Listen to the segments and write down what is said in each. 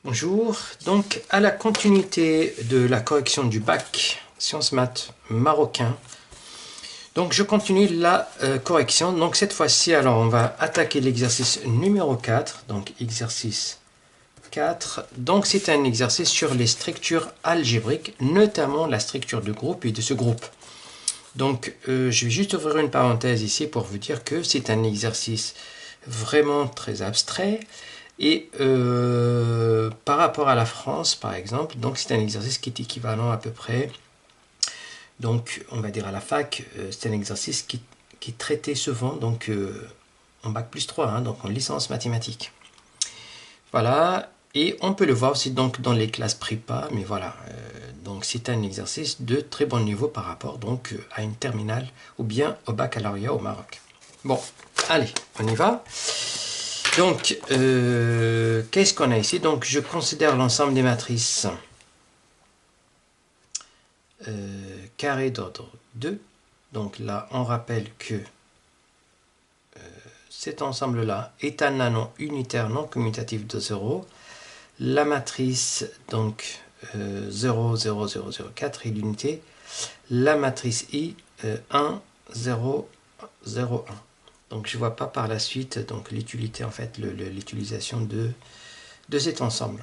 Bonjour, donc à la continuité de la correction du bac sciences maths marocain, donc je continue la correction. Donc cette fois-ci, alors on va attaquer l'exercice numéro 4, donc exercice 4. Donc c'est un exercice sur les structures algébriques, notamment la structure de groupe et de ce groupe. Donc je vais juste ouvrir une parenthèse ici pour vous dire que c'est un exercice vraiment très abstrait. Et par rapport à la France, par exemple, donc c'est un exercice qui est équivalent à peu près, donc on va dire à la fac, c'est un exercice qui est traité souvent donc en bac plus 3, hein, donc en licence mathématiques. Voilà, et on peut le voir aussi donc dans les classes prépa, mais voilà, donc c'est un exercice de très bon niveau par rapport donc à une terminale ou bien au baccalauréat au Maroc. Bon, allez, on y va. Donc, qu'est-ce qu'on a ici? Donc, je considère l'ensemble des matrices carré d'ordre 2. Donc là, on rappelle que cet ensemble-là est un anon unitaire non commutatif de 0. La matrice, donc 0, 0, 0, 0, 4 est l'unité. La matrice I, 1, 0, 0, 1. Donc, je ne vois pas par la suite donc l'utilité, en fait, l'utilisation de cet ensemble.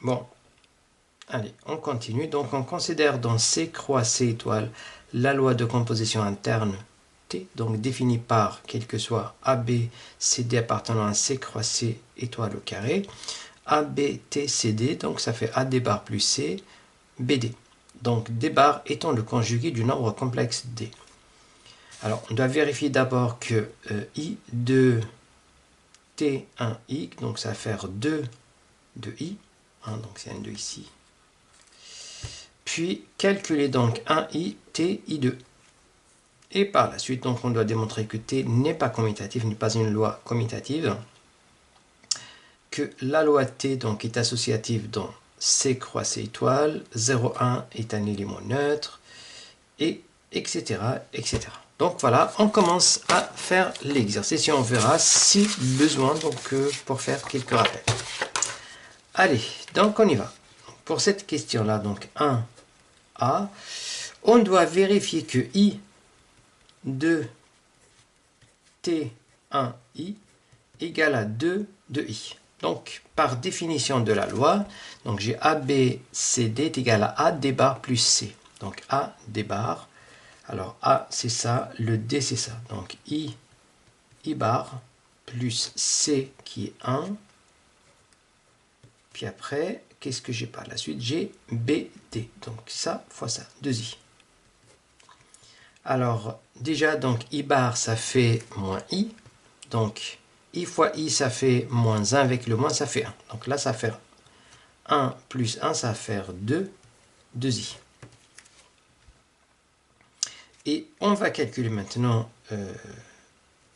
Bon, allez, on continue. Donc, on considère dans C croix C étoile la loi de composition interne T, donc définie par quel que soit AB, CD appartenant à C croix C étoile au carré, AB, T, CD, donc ça fait AD bar plus C, BD. Donc, D bar étant le conjugué du nombre complexe D. Alors, on doit vérifier d'abord que I de T1I, donc ça va faire 2 de I, hein, donc c'est un 2 ici. Puis calculer donc 1i, t, i2. Et par la suite, donc, on doit démontrer que t n'est pas commutatif, n'est pas une loi commutative, que la loi t donc, est associative dans C croix C étoile, 0, 1 est un élément neutre, et etc. etc. Donc voilà, on commence à faire l'exercice et on verra si besoin donc, pour faire quelques rappels. Allez, donc on y va. Pour cette question-là, donc 1A, on doit vérifier que I de T1I égale à 2 de I. Donc, par définition de la loi, donc j'ai ABCD est égal à A D bar plus C. Donc, A D bar. Alors, A, c'est ça. Le D, c'est ça. Donc, I bar plus C qui est 1. Puis après, qu'est-ce que j'ai par la suite? J'ai BD. Donc, ça fois ça. 2I. Alors, déjà, donc, I bar, ça fait moins I. Donc, I fois I, ça fait moins 1. Avec le moins, ça fait 1. Donc là, ça fait 1 plus 1, ça va faire 2, 2i. Et on va calculer maintenant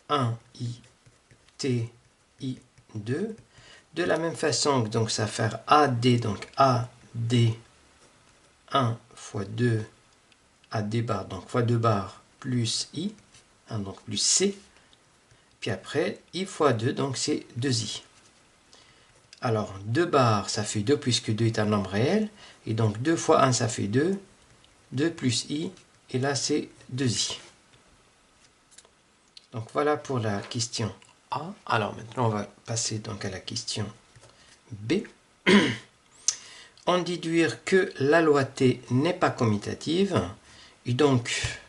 1i, t, i, 2. De la même façon, donc ça va faire AD, donc AD 1 fois 2, AD bar, donc fois 2 bar, plus I, hein, donc plus C. Puis après, I fois 2, donc c'est 2i. Alors, 2 bars, ça fait 2 puisque 2 est un nombre réel. Et donc, 2 fois 1, ça fait 2. 2 plus i, et là, c'est 2i. Donc, voilà pour la question A. Alors, maintenant, on va passer donc à la question B. En déduire que la loi T n'est pas commutative. Et donc,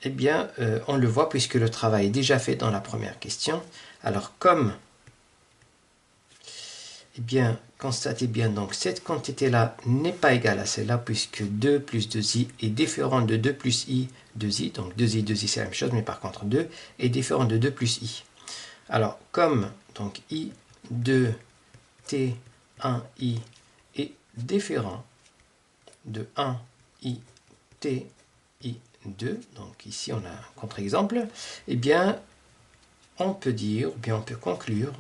eh bien, on le voit puisque le travail est déjà fait dans la première question. Alors, comme eh bien, constatez bien, donc cette quantité-là n'est pas égale à celle-là, puisque 2 plus 2i est différent de 2 plus i, 2i. Donc 2i, 2i, c'est la même chose, mais par contre 2 est différent de 2 plus i. Alors, comme donc i de t1i est différent de 1i ti2, donc ici on a un contre-exemple, eh bien, on peut dire, ou bien on peut conclure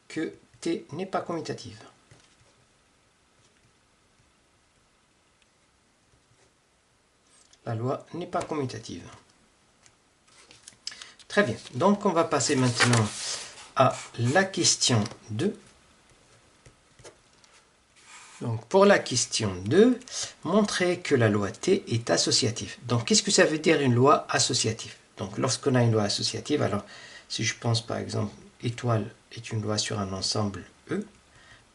que T n'est pas commutative. La loi n'est pas commutative. Très bien. Donc, on va passer maintenant à la question 2. Donc pour la question 2, montrer que la loi T est associative. Donc qu'est-ce que ça veut dire une loi associative? Donc lorsqu'on a une loi associative, alors si je pense par exemple étoile est une loi sur un ensemble E,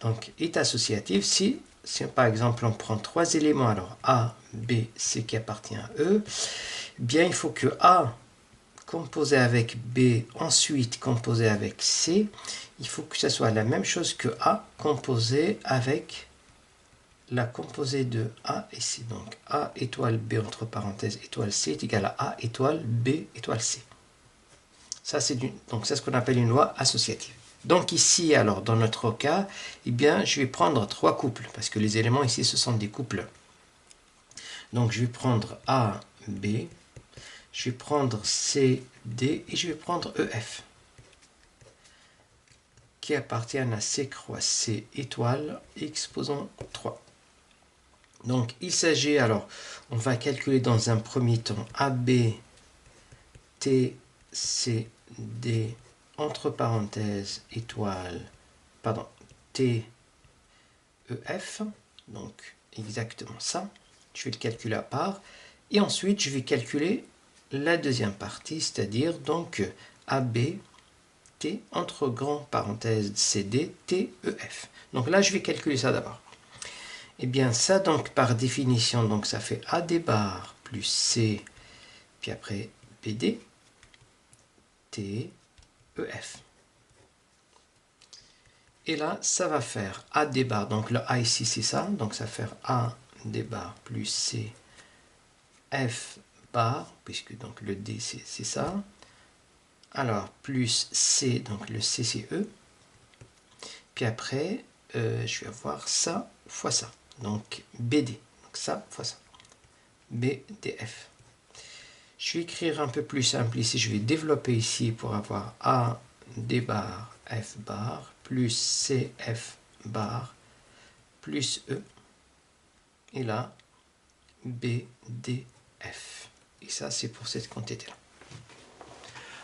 donc est associative si par exemple on prend trois éléments, alors A, B, C qui appartient à E, bien il faut que A composé avec B, ensuite composé avec C, il faut que ce soit la même chose que A composé avec la composée de A et C. Donc A étoile B entre parenthèses étoile C est égal à A étoile B étoile C. Ça c'est ce qu'on appelle une loi associative. Donc ici, alors dans notre cas, eh bien, je vais prendre trois couples, parce que les éléments ici, ce sont des couples. Donc je vais prendre A, B, je vais prendre C, D, et je vais prendre EF, qui appartiennent à C croix C étoile, exposant 3. Donc il s'agit, alors, on va calculer dans un premier temps AB, T, C, D, entre parenthèses, étoile, pardon, T, EF, donc exactement ça. Je vais le calculer à part. Et ensuite, je vais calculer la deuxième partie, c'est-à-dire donc AB, T, entre grands parenthèses, CD, T, EF. Donc là, je vais calculer ça d'abord. Et bien ça, donc par définition, donc ça fait AD bar plus C, puis après BD, T, EF. Et là, ça va faire AD bar, donc le A ici c'est ça, donc ça va faire AD bar plus C, F bar, puisque donc le D c'est ça. Alors, plus C, donc le C c'est E. Puis après, je vais avoir ça fois ça. Donc BD, donc ça fois ça. BDF. Je vais écrire un peu plus simple ici, je vais développer ici pour avoir A D bar F bar plus CF bar plus E. Et là, BDF. Et ça, c'est pour cette quantité-là.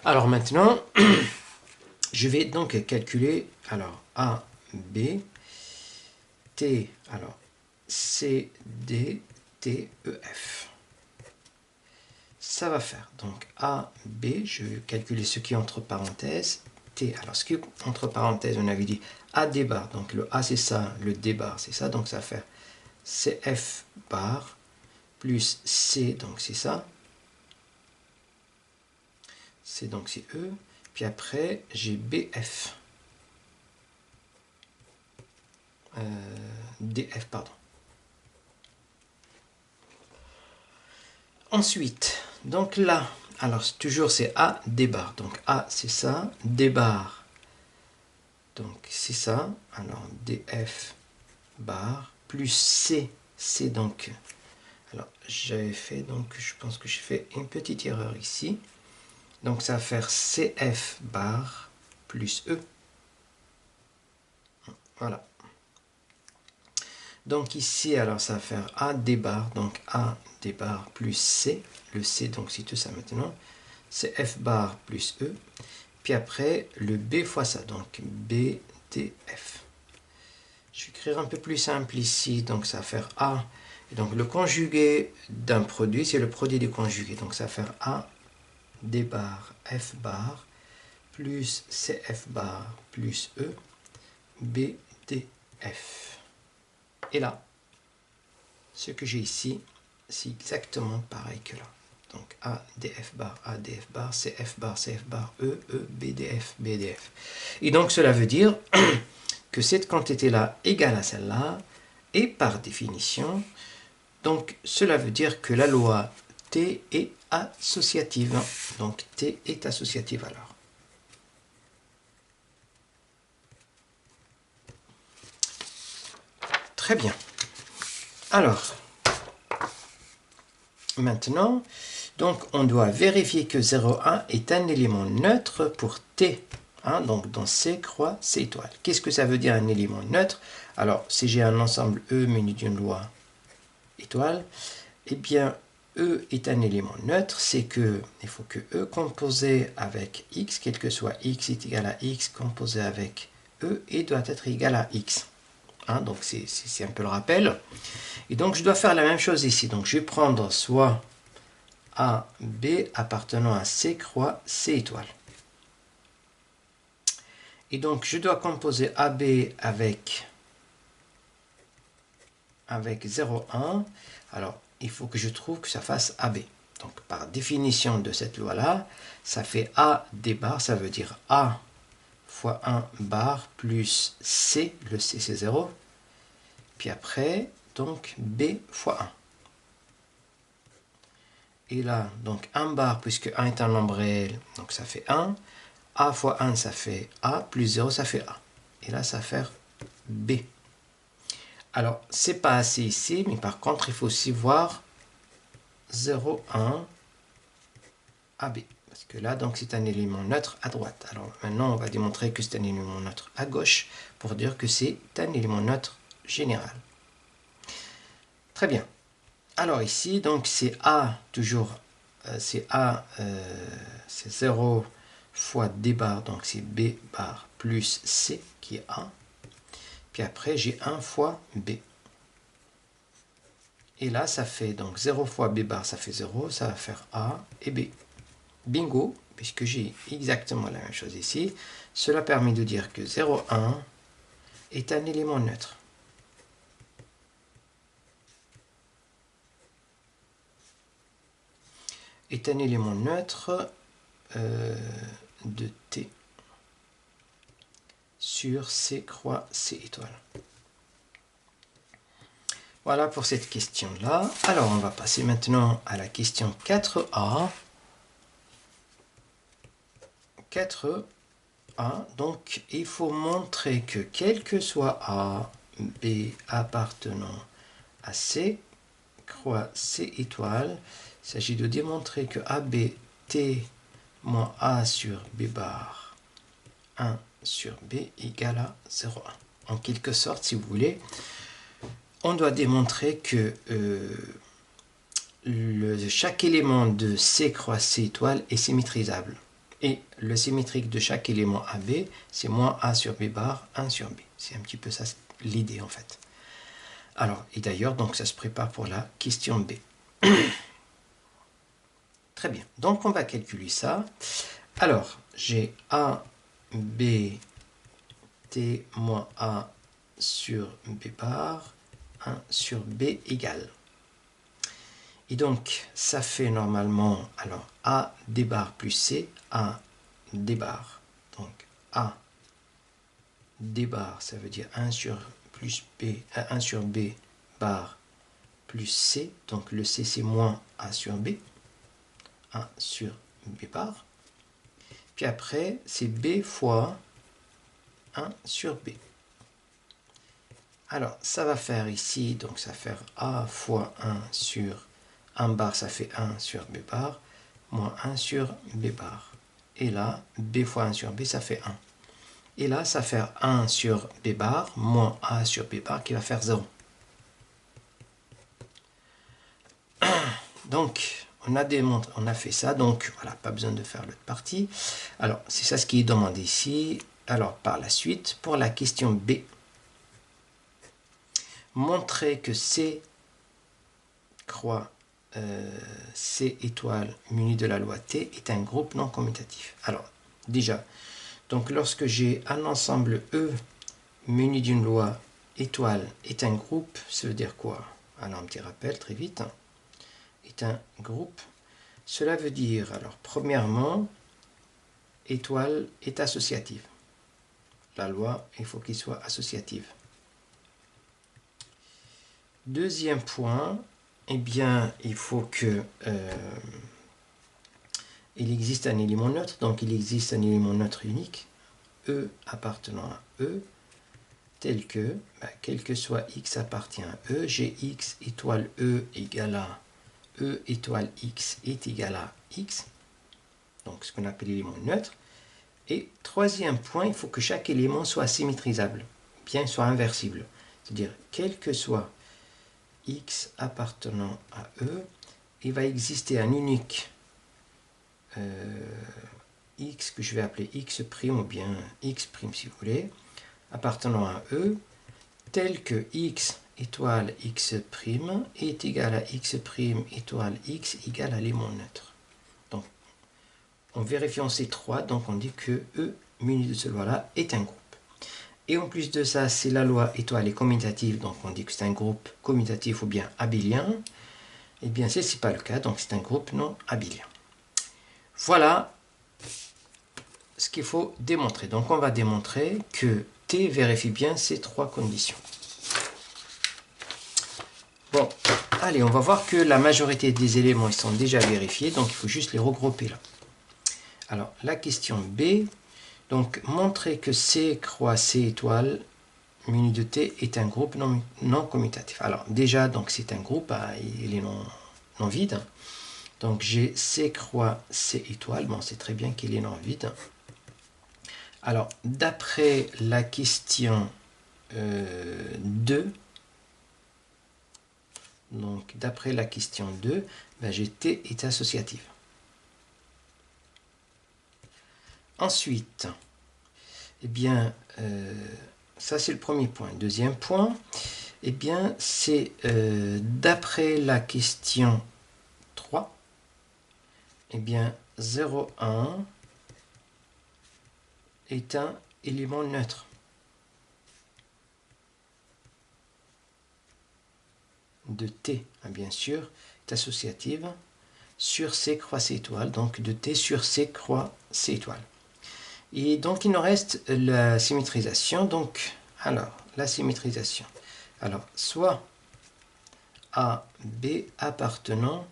Alors maintenant, je vais donc calculer, alors A, B, T, alors C, D, T, E, F. Ça va faire donc A, B, je vais calculer ce qui est entre parenthèses, T, alors ce qui est entre parenthèses, on avait dit A, D bar, donc le A c'est ça, le D bar c'est ça, donc ça va faire CF bar, plus C, donc c'est ça, C donc c'est E, puis après j'ai BF, DF pardon. Ensuite, donc là, alors toujours c'est A, D bar, donc A c'est ça, D bar, donc c'est ça, alors DF bar, plus C, C donc, alors j'avais fait, donc je pense que j'ai fait une petite erreur ici, donc ça va faire CF bar plus E, voilà. Donc ici, alors ça va faire A D bar, donc A D bar plus C, le C donc c'est tout ça maintenant, c'est F bar plus E, puis après le B fois ça, donc B D F. Je vais écrire un peu plus simple ici, donc ça va faire A, et donc le conjugué d'un produit, c'est le produit des conjugués, donc ça va faire A D bar F bar plus CF bar plus E, B D F. Et là, ce que j'ai ici, c'est exactement pareil que là. Donc A, DF bar, CF bar, E, E, BDF, BDF. Et donc cela veut dire que cette quantité-là égale à celle-là, et par définition, donc cela veut dire que la loi T est associative. Donc T est associative alors. Très bien. Alors, maintenant, donc on doit vérifier que 0,1 est un élément neutre pour T. Hein, donc dans C croix C étoile. Qu'est-ce que ça veut dire un élément neutre? Alors, si j'ai un ensemble E muni d'une loi étoile, eh bien, E est un élément neutre, c'est que il faut que E composé avec X, quel que soit X est égal à X, composé avec E, et doit être égal à X. Hein, donc c'est un peu le rappel. Et donc je dois faire la même chose ici. Donc je vais prendre soit A, B appartenant à C croix C étoile. Et donc je dois composer AB avec 0, 1. Alors il faut que je trouve que ça fasse AB. Donc par définition de cette loi-là, ça fait A des barres, ça veut dire A fois 1 bar plus C, le C c'est 0. Puis après, donc B fois 1. Et là, donc 1 bar, puisque 1 est un nombre réel, donc ça fait 1. A fois 1, ça fait A, plus 0, ça fait A. Et là, ça va faire B. Alors, c'est pas assez ici, mais par contre, il faut aussi voir 0, 1, AB. Parce que là, donc, c'est un élément neutre à droite. Alors, maintenant, on va démontrer que c'est un élément neutre à gauche pour dire que c'est un élément neutre général. Très bien. Alors, ici, donc, c'est A, toujours, c'est A, c'est 0 fois D bar, donc c'est B bar plus C qui est A. Puis après, j'ai 1 fois B. Et là, ça fait donc 0 fois B bar, ça fait 0, ça va faire A et B. Bingo, puisque j'ai exactement la même chose ici. Cela permet de dire que 0, 1 est un élément neutre. Est un élément neutre de T sur C croix C étoile. Voilà pour cette question-là. Alors, on va passer maintenant à la question 4A. 4A, donc il faut montrer que quel que soit A, B appartenant à C, croix C étoile, il s'agit de démontrer que AB T moins A sur B bar 1 sur B égale à 0,1. En quelque sorte, si vous voulez, on doit démontrer que chaque élément de C croix C étoile est symétrisable. Et le symétrique de chaque élément AB, c'est moins A sur B bar, 1 sur B. C'est un petit peu ça l'idée en fait. Alors, et d'ailleurs, donc ça se prépare pour la question B. Très bien. Donc on va calculer ça. Alors, j'ai A, B, T moins A sur B bar, 1 sur B égale. Et donc, ça fait normalement, alors, A D bar plus C, A D bar. Donc, A D bar, ça veut dire 1 sur B bar plus C. Donc, le C, c'est moins A sur B. 1 sur B bar. Puis après, c'est B fois 1 sur B. Alors, ça va faire ici, donc ça va faire A fois 1 sur 1 bar, ça fait 1 sur B bar, moins 1 sur B bar. Et là, B fois 1 sur B, ça fait 1. Et là, ça va faire 1 sur B bar, moins A sur B bar, qui va faire 0. Donc, on a fait ça, donc voilà, pas besoin de faire l'autre partie. Alors, c'est ça ce qui est demandé ici. Alors, par la suite, pour la question B, montrer que C croix C étoile muni de la loi T est un groupe non commutatif. Alors, déjà, donc lorsque j'ai un ensemble E muni d'une loi étoile est un groupe, ça veut dire quoi? Alors, un petit rappel très vite. Est un groupe. Cela veut dire, alors, premièrement, étoile est associative. La loi, il faut qu'il soit associative. Deuxième point, eh bien, il faut que il existe un élément neutre, donc il existe un élément neutre unique, E appartenant à E, tel que, quel que soit X appartient à E, j'ai X étoile E égale à E étoile X est égal à X, donc ce qu'on appelle l'élément neutre. Et troisième point, il faut que chaque élément soit symétrisable, bien soit inversible, c'est-à-dire quel que soit X appartenant à E il va exister un unique x que je vais appeler x' ou bien x' si vous voulez, appartenant à E, tel que x étoile x' est égal à x' étoile x égale à l'élément neutre. Donc, en vérifiant ces trois, donc on dit que E muni de ce loi-là est un groupe. Et en plus de ça, c'est la loi étoile est commutative, donc on dit que c'est un groupe commutatif ou bien abélien. Eh bien, ce n'est pas le cas, donc c'est un groupe non abélien. Voilà ce qu'il faut démontrer. Donc, on va démontrer que T vérifie bien ces trois conditions. Bon, allez, on va voir que la majorité des éléments ils sont déjà vérifiés, donc il faut juste les regrouper là. Alors, la question B, donc montrer que C croix C étoile muni de T est un groupe non commutatif. Alors, déjà, donc c'est un groupe, il est non vide. Donc, j'ai C croix C étoile, bon, c'est très bien qu'il est non vide. Alors, d'après la question 2, donc d'après la question 2, ben, j'ai T est associative. Ensuite, eh bien, ça c'est le premier point. Deuxième point, eh bien, c'est d'après la question 3, eh bien, 0, 1 est un élément neutre. De T, bien sûr, est associative sur C croix C étoile, donc de T sur C croix C étoile. Et donc, il nous reste la symétrisation. Donc, alors, la symétrisation. Alors, soit A, B appartenant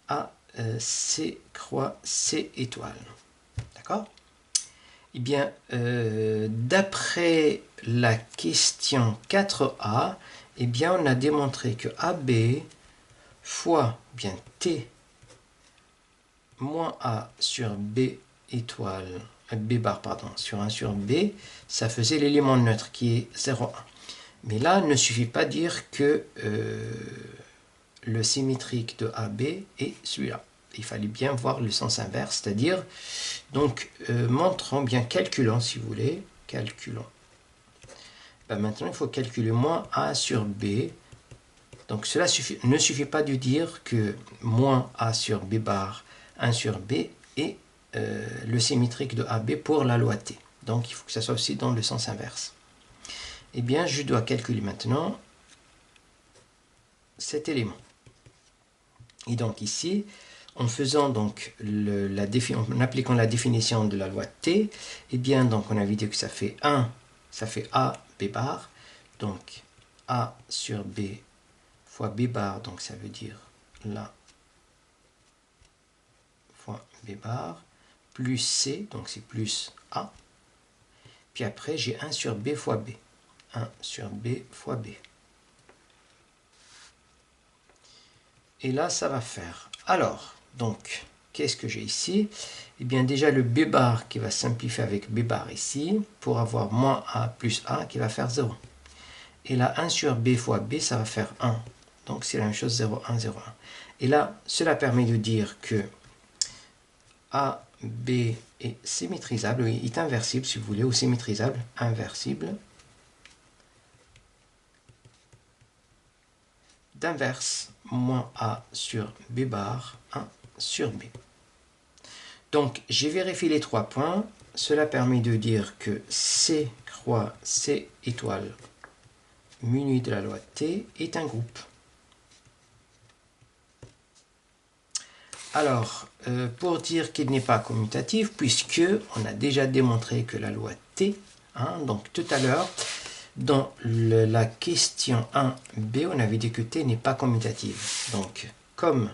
à C croix C étoile. D'accord? Eh bien, d'après la question 4A, eh bien, on a démontré que AB fois bien T moins A sur B étoile, B bar, pardon, sur 1 sur B, ça faisait l'élément neutre qui est 0,1. Mais là, il ne suffit pas de dire que le symétrique de AB est celui-là. Il fallait bien voir le sens inverse, c'est-à-dire, donc, montrons bien, calculons si vous voulez, calculons. Ben maintenant, il faut calculer moins A sur B. Donc, cela ne suffit pas de dire que moins A sur B bar 1 sur B est le symétrique de AB pour la loi T. Donc, il faut que ça soit aussi dans le sens inverse. Eh bien, je dois calculer maintenant cet élément. Et donc, ici, en faisant donc en appliquant la définition de la loi T, eh bien, donc, on a vu que ça fait 1, ça fait A, B bar. Donc, A sur B fois B bar, donc ça veut dire là, fois B bar, plus C, donc c'est plus A. Puis après, j'ai 1 sur B fois B. 1 sur B fois B. Et là, ça va faire. Alors, donc, qu'est-ce que j'ai ici? Eh bien, déjà le B bar qui va simplifier avec B bar ici, pour avoir moins A plus A qui va faire 0. Et là, 1 sur B fois B, ça va faire 1. Donc, c'est la même chose, 0, 1, 0, 1. Et là, cela permet de dire que A, B est symétrisable, oui, est inversible si vous voulez, ou symétrisable, inversible, d'inverse moins A sur B bar, 1 sur B. Donc, j'ai vérifié les trois points. Cela permet de dire que C croix C étoile muni de la loi T est un groupe. Alors, pour dire qu'il n'est pas commutatif, puisque on a déjà démontré que la loi T, donc tout à l'heure, dans la question 1b, on avait dit que T n'est pas commutative. Donc, comme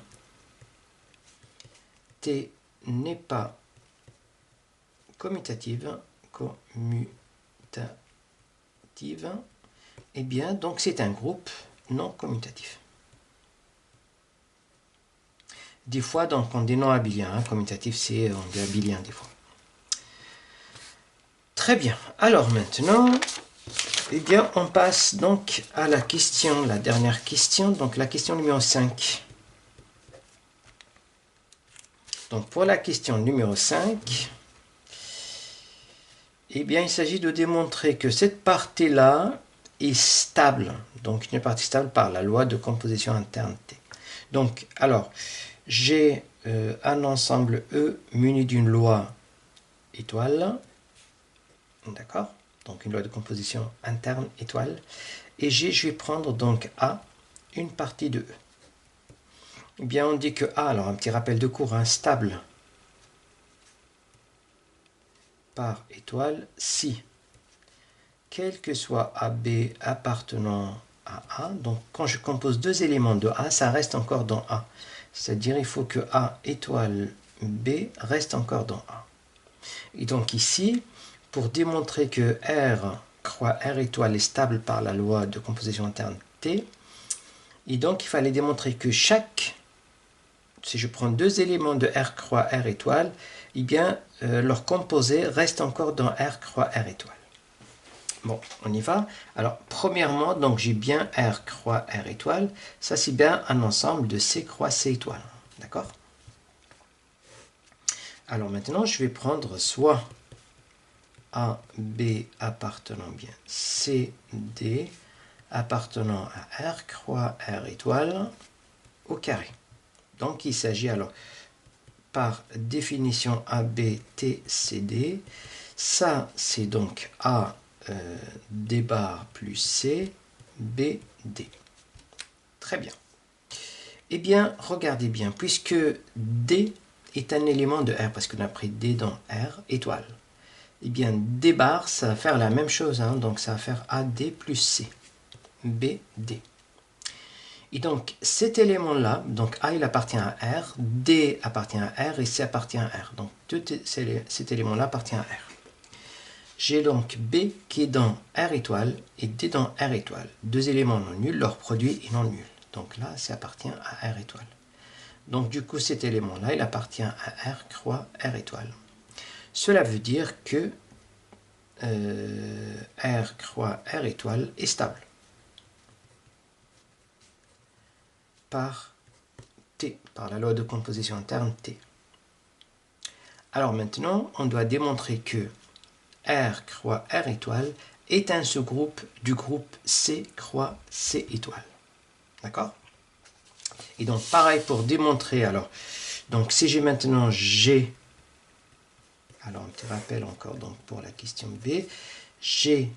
T n'est pas commutative, eh bien, donc c'est un groupe non commutatif. Des fois, donc, on dit non abélien. Commutatif, c'est on dit abélien des fois. Très bien. Alors maintenant, eh bien, on passe donc à la question, la dernière question, donc la question numéro 5. Donc pour la question numéro 5, eh bien il s'agit de démontrer que cette partie-là est stable. Donc une partie stable par la loi de composition interne T. Donc alors, j'ai un ensemble E muni d'une loi étoile. D'accord? Donc une loi de composition interne étoile. Et G, je vais prendre donc A, une partie de E. Eh bien, on dit que A, alors un petit rappel de cours, stable par étoile, si, quel que soit AB appartenant à A, donc quand je compose deux éléments de A, ça reste encore dans A. C'est-à-dire, il faut que A étoile B reste encore dans A. Et donc ici, pour démontrer que R croix R étoile est stable par la loi de composition interne T, et donc il fallait démontrer que chaque, si je prends deux éléments de R croix R étoile, eh bien leur composé reste encore dans R croix R étoile. Bon, on y va. Alors, premièrement, donc j'ai bien R croix R étoile. Ça, c'est bien un ensemble de C croix C étoile. D'accord? Alors maintenant, je vais prendre soit A, B appartenant bien C, D appartenant à R croix R étoile au carré. Donc, il s'agit alors, par définition AB, T, C, D. Ça, c'est donc A, D bar plus C, B, D. Très bien. Eh bien, regardez bien, puisque D est un élément de R, parce qu'on a pris D dans R, étoile. Eh bien, D bar, ça va faire la même chose, hein, donc ça va faire AD plus C, B, D. Et donc, cet élément-là, donc A, il appartient à R, D appartient à R et C appartient à R. Donc, cet élément-là appartient à R. J'ai donc B qui est dans R étoile et D dans R étoile. Deux éléments non nuls, leur produit est non nul. Donc là, ça appartient à R étoile. Donc du coup, cet élément-là, il appartient à R croix R étoile. Cela veut dire que R croix R étoile est stable par T, par la loi de composition interne T. Alors maintenant, on doit démontrer que R croix R étoile est un sous-groupe du groupe C croix C étoile. D'accord? Et donc pareil pour démontrer, alors, donc si j'ai maintenant G, alors un petit rappel encore donc pour la question B, G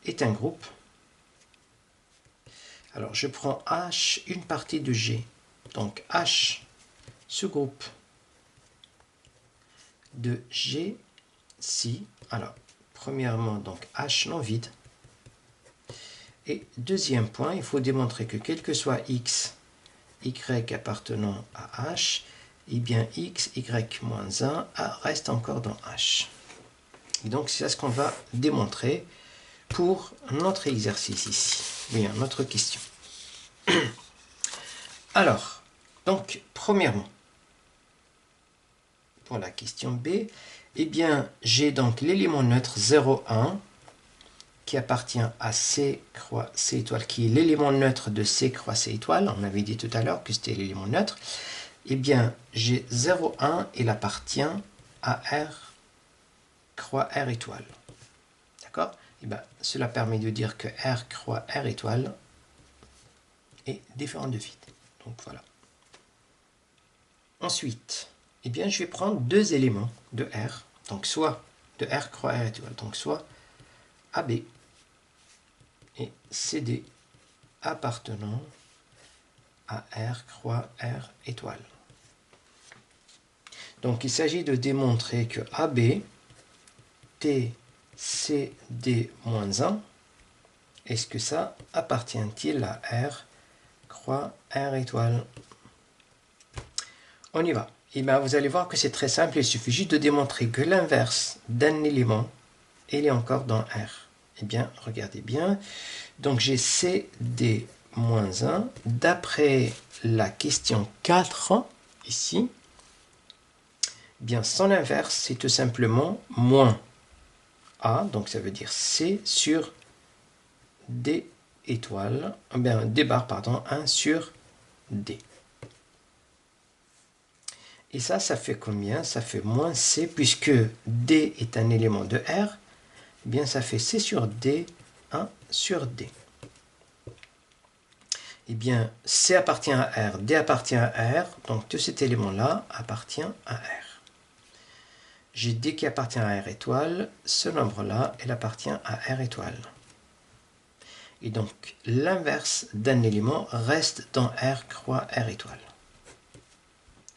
est un groupe. Alors je prends H, une partie de G. Donc H, sous-groupe de G, si, alors premièrement donc H non vide. Et deuxième point, il faut démontrer que quel que soit X, Y appartenant à H, et bien X, Y moins 1 reste encore dans H. Et donc c'est ce qu'on va démontrer pour notre exercice ici. Bien, notre question. Alors, donc, premièrement, pour la question B, eh bien, j'ai donc l'élément neutre 0, 1 qui appartient à C croix C étoile, qui est l'élément neutre de C croix C étoile. On avait dit tout à l'heure que c'était l'élément neutre. Eh bien, j'ai 0, 1, il appartient à R croix R étoile. D'accord? Eh bien, cela permet de dire que R croix R étoile est différent de vide. Donc voilà. Ensuite, eh bien, je vais prendre deux éléments de R, donc soit de R croix R étoile, donc soit AB et CD appartenant à R croix R étoile. Donc il s'agit de démontrer que AB, TCD moins 1, est-ce que ça appartient-il à R croix R étoile? On y va. Et bien vous allez voir que c'est très simple, il suffit juste de démontrer que l'inverse d'un élément, il est encore dans R. Eh bien, regardez bien. Donc j'ai CD moins 1. D'après la question 4, ici, eh bien son inverse, c'est tout simplement moins A, donc ça veut dire C sur D étoile, bien D bar, pardon, 1 sur D. Et ça fait combien? Ça fait moins C, puisque D est un élément de R. Eh bien, ça fait C sur D, 1 sur D. Eh bien, C appartient à R, D appartient à R, donc tout cet élément-là appartient à R. J'ai D qui appartient à R étoile, ce nombre-là, il appartient à R étoile. Et donc, l'inverse d'un élément reste dans R croix R étoile.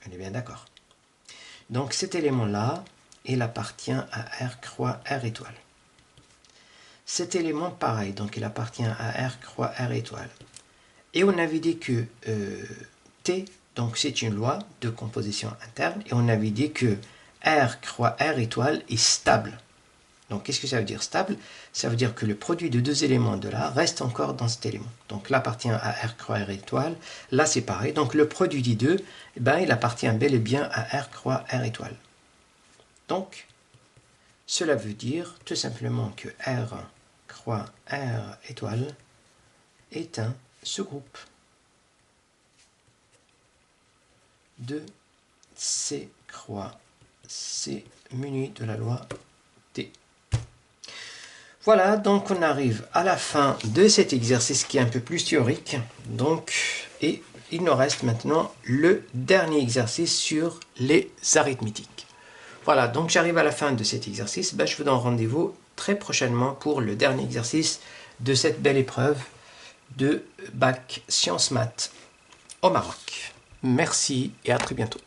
On est bien d'accord. Donc, cet élément-là, il appartient à R croix R étoile. Cet élément, pareil, donc il appartient à R croix R étoile. Et on avait dit que T, donc c'est une loi de composition interne, et on avait dit que R croix R étoile est stable. Donc qu'est-ce que ça veut dire stable? Ça veut dire que le produit de deux éléments de là reste encore dans cet élément. Donc là appartient à R croix R étoile, là c'est pareil. Donc le produit des deux, eh ben, il appartient bel et bien à R croix R étoile. Donc cela veut dire tout simplement que R croix R étoile est un sous-groupe de C croix C muni de la loi T. Voilà, donc on arrive à la fin de cet exercice qui est un peu plus théorique. Donc, et il nous reste maintenant le dernier exercice sur les arithmétiques. Voilà, donc j'arrive à la fin de cet exercice. Je vous donne rendez-vous très prochainement pour le dernier exercice de cette belle épreuve de bac sciences maths au Maroc. Merci et à très bientôt.